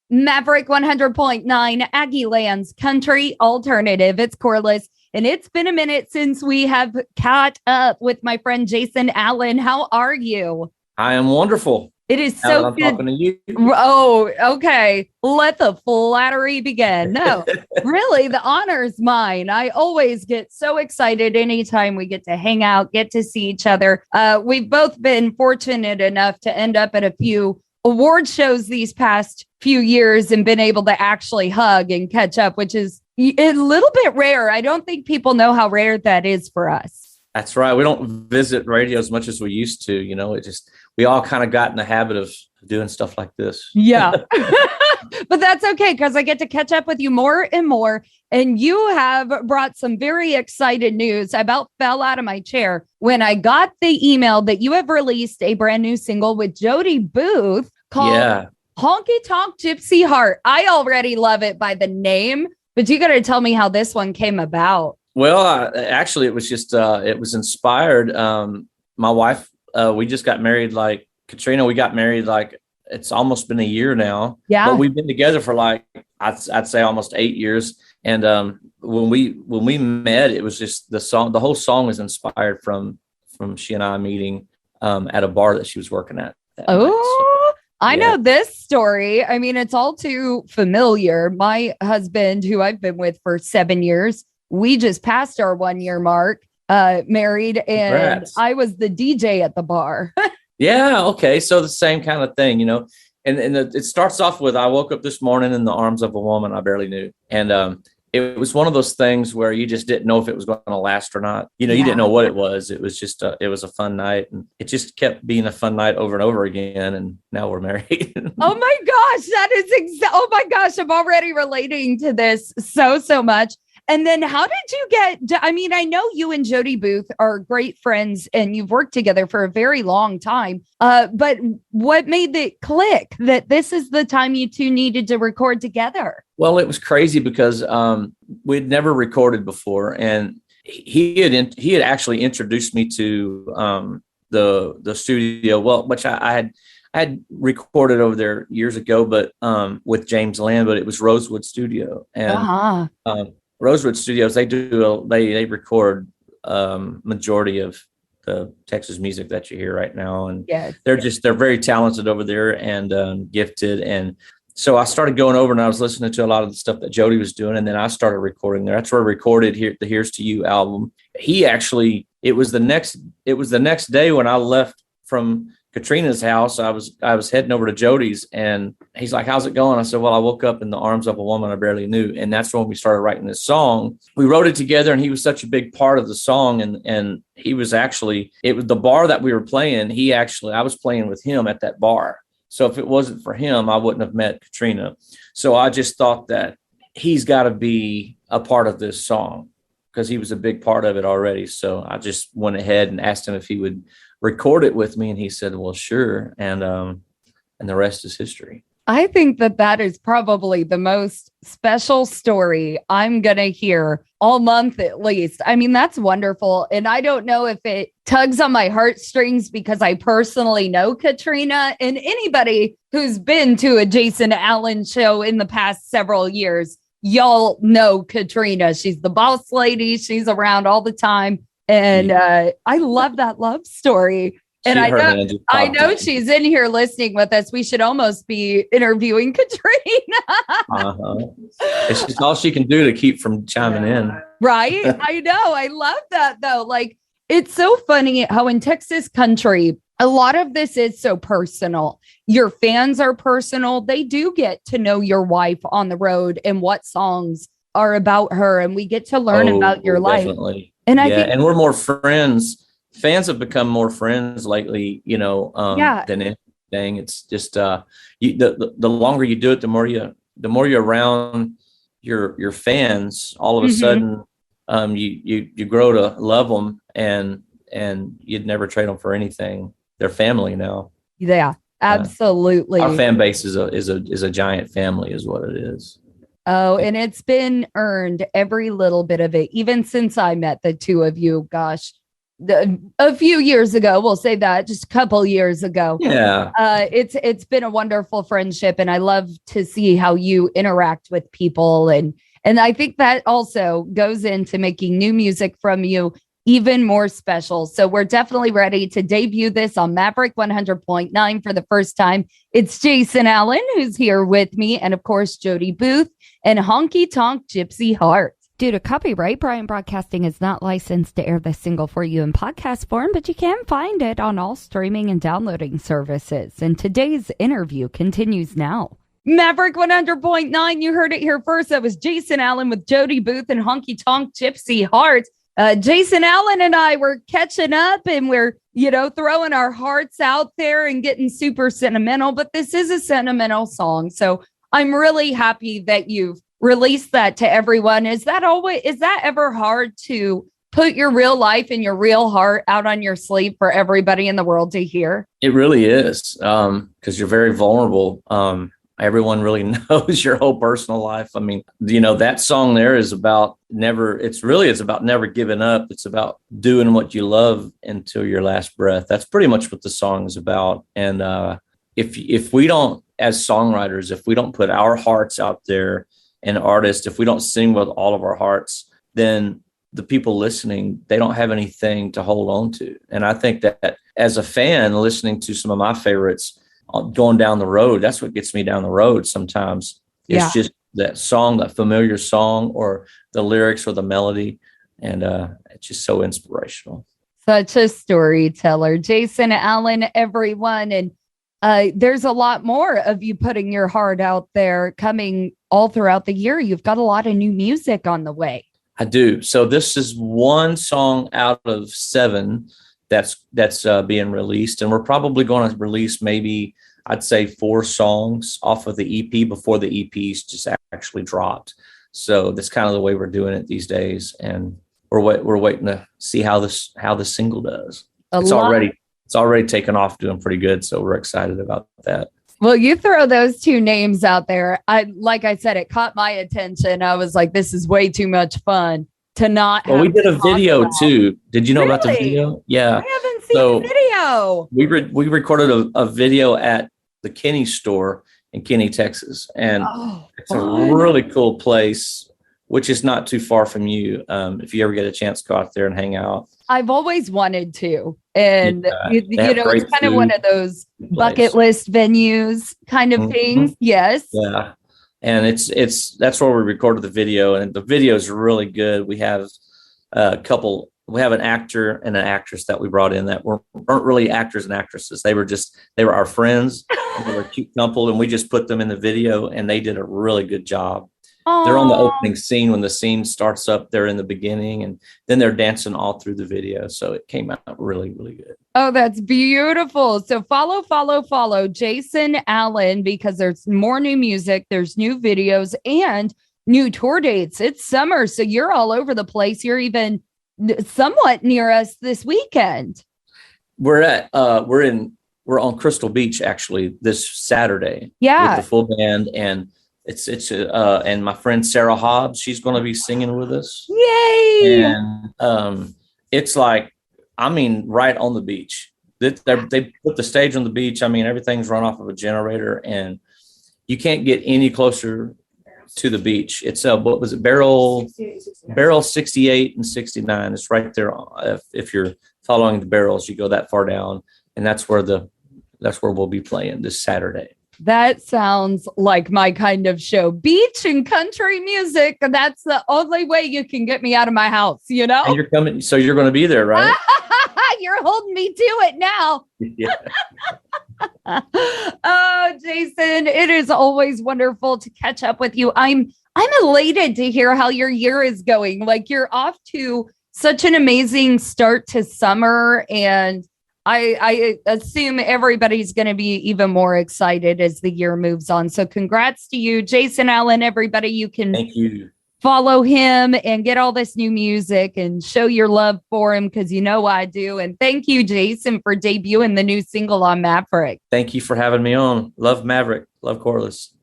Maverick 100.9, Aggie Lands Country Alternative. It's Corliss, and it's been a minute since we have caught up with my friend Jason Allen. How are you? I am wonderful. It is Now that so I'm good. talking to you. Oh, okay. Let the flattery begin. No, really, the honor is mine. I always get so excited anytime we get to hang out, get to see each other. We've both been fortunate enough to end up at a few award shows these past few years and been able to actually hug and catch up, which is a little bit rare. I don't think people know how rare that is for us. That's right. We don't visit radio as much as we used to. You know, we all kind of got in the habit of doing stuff like this. Yeah. But that's okay, because I get to catch up with you more and more. And you have brought some very excited news. I about fell out of my chair when I got the email that you have released a brand new single with Jody Booth called Honky Tonk Gypsy Heart. I already love it by the name, but you got to tell me how this one came about. Well, actually, it was just, it was inspired. My wife, we just got married like Katrina. We got married like it's almost been a year now. Yeah. But we've been together for like, I'd say almost 8 years. And when we met, it was just the whole song was inspired from she and I meeting at a bar that she was working at. I know this story. I mean, it's all too familiar. My husband, who I've been with for 7 years, we just passed our 1 year mark, married, and Congrats. I was the DJ at the bar. Yeah. Okay. So the same kind of thing, you know, and it starts off with, I woke up this morning in the arms of a woman I barely knew. And it was one of those things where you just didn't know if it was going to last or not. You know, you didn't know what it was. It was just, it was a fun night, and it just kept being a fun night over and over again. And now we're married. Oh my gosh. That is oh my gosh. I'm already relating to this so much. And then how did you I mean, I know you and Jody Booth are great friends and you've worked together for a very long time. But what made it click that this is the time you two needed to record together? Well, it was crazy because we'd never recorded before. And he had actually introduced me to the studio, well, which I had recorded over there years ago, but with James Land, but it was Rosewood Studio. And Rosewood Studios, they record majority of the Texas music that you hear right now, and they're very talented over there and gifted. And so I started going over and I was listening to a lot of the stuff that Jody was doing, and then I started recording there. That's where I recorded the Here's to You album. It was the next day when I left from Katrina's house. I was heading over to Jody's, and he's like, "How's it going?" I said, "Well, I woke up in the arms of a woman I barely knew." And that's when we started writing this song. We wrote it together, and he was such a big part of the song. And he was it was the bar that we were playing. I was playing with him at that bar. So if it wasn't for him, I wouldn't have met Katrina. So I just thought that he's got to be a part of this song because he was a big part of it already. So I just went ahead and asked him if he would record it with me, and he said, "Well, sure." And the rest is history. I think that is probably the most special story I'm going to hear all month at least. I mean, that's wonderful. And I don't know if it tugs on my heartstrings because I personally know Katrina, and anybody who's been to a Jason Allen show in the past several years, y'all know Katrina. She's the boss lady. She's around all the time. And I love that love story. And I know she's in here listening with us. We should almost be interviewing Katrina. It's just all she can do to keep from chiming in. Right. I know. I love that, though. Like, it's so funny how in Texas country, a lot of this is so personal. Your fans are personal. They do get to know your wife on the road and what songs are about her. And we get to learn about your definitely. life. And I think, and we're more friends. Fans have become more friends lately, you know, than anything. It's just the longer you do it, the more you're around your fans. All of a sudden, you grow to love them, and you'd never trade them for anything. They're family now. Yeah, absolutely. Our fan base is a giant family, is what it is. Oh, and it's been earned, every little bit of it, even since I met the two of you. Gosh, a few years ago. We'll say that, just a couple years ago. Yeah. It's been a wonderful friendship, and I love to see how you interact with people, and I think that also goes into making new music from you even more special. So we're definitely ready to debut this on Maverick 100.9 for the first time. It's Jason Allen who's here with me, and of course Jody Booth and Honky Tonk Gypsy Heart. Due to copyright, Bryant Broadcasting is not licensed to air this single for you in podcast form, but you can find it on all streaming and downloading services. And today's interview continues now. Maverick 100.9, you heard it here first. That was Jason Allen with Jody Booth and Honky Tonk Gypsy Heart. Jason Allen and I were catching up, and we're, throwing our hearts out there and getting super sentimental, but this is a sentimental song. So I'm really happy that you've release that to everyone. Is that ever hard to put your real life and your real heart out on your sleeve for everybody in the world to hear? It really is, because you're very vulnerable. Everyone really knows your whole personal life. I mean, that song there is about it's about never giving up. It's about doing what you love until your last breath. That's pretty much what the song is about. And if we don't, as songwriters, if we don't put our hearts out there, and artists, if we don't sing with all of our hearts, then the people listening, they don't have anything to hold on to. And I think that as a fan, listening to some of my favorites going down the road, that's what gets me down the road sometimes. It's just that song, that familiar song, or the lyrics or the melody. And it's just so inspirational. Such a storyteller. Jason Allen, everyone. And there's a lot more of you putting your heart out there coming all throughout the year. You've got a lot of new music on the way. I do. So this is one song out of 7 that's being released. And we're probably going to release maybe, I'd say 4 songs off of the EP before the EP's just actually dropped. So that's kind of the way we're doing it these days. And we're waiting to see how the single does. It's already taken off, doing pretty good. So we're excited about that. Well, you throw those 2 names out there. Like I said, it caught my attention. I was like, this is way too much fun to not. Well, we did a video too. Did you know about the video? Yeah. I haven't seen the video. We recorded a video at the Kenny store in Kenny, Texas. And it's a really cool place, which is not too far from you. If you ever get a chance to go out there and hang out. I've always wanted to. And, it's kind of one of those bucket list venues kind of things. Yes. Yeah. And that's where we recorded the video. And the video is really good. We have we have an actor and an actress that we brought in that weren't really actors and actresses. They were our friends. They were a cute couple. And we just put them in the video, and they did a really good job. They're on the opening scene. When the scene starts up, they're in the beginning, and then they're dancing all through the video. So it came out really, really good. Oh, that's beautiful. So follow Jason Allen, because there's more new music, there's new videos, and new tour dates. It's summer, so you're all over the place. You're even somewhat near us this weekend. We're on Crystal Beach actually this Saturday. Yeah, with the full band, and and my friend Sarah Hobbs, she's going to be singing with us. Yay! And it's like, right on the beach. They put the stage on the beach. Everything's run off of a generator, and you can't get any closer to the beach. It's what was it? Barrel 68 and 69. It's right there. If you're following the barrels, you go that far down, and that's where we'll be playing this Saturday. That sounds like my kind of show. Beach and country music. That's the only way you can get me out of my house, And you're coming, so you're going to be there, right? You're holding me to it now. Yeah. Oh, Jason, it is always wonderful to catch up with you. I'm elated to hear how your year is going. Like, you're off to such an amazing start to summer, and I assume everybody's going to be even more excited as the year moves on. So congrats to you, Jason Allen. Everybody, you can follow him and get all this new music and show your love for him, because I do. And thank you, Jason, for debuting the new single on Maverick. Thank you for having me on. Love Maverick. Love Corliss.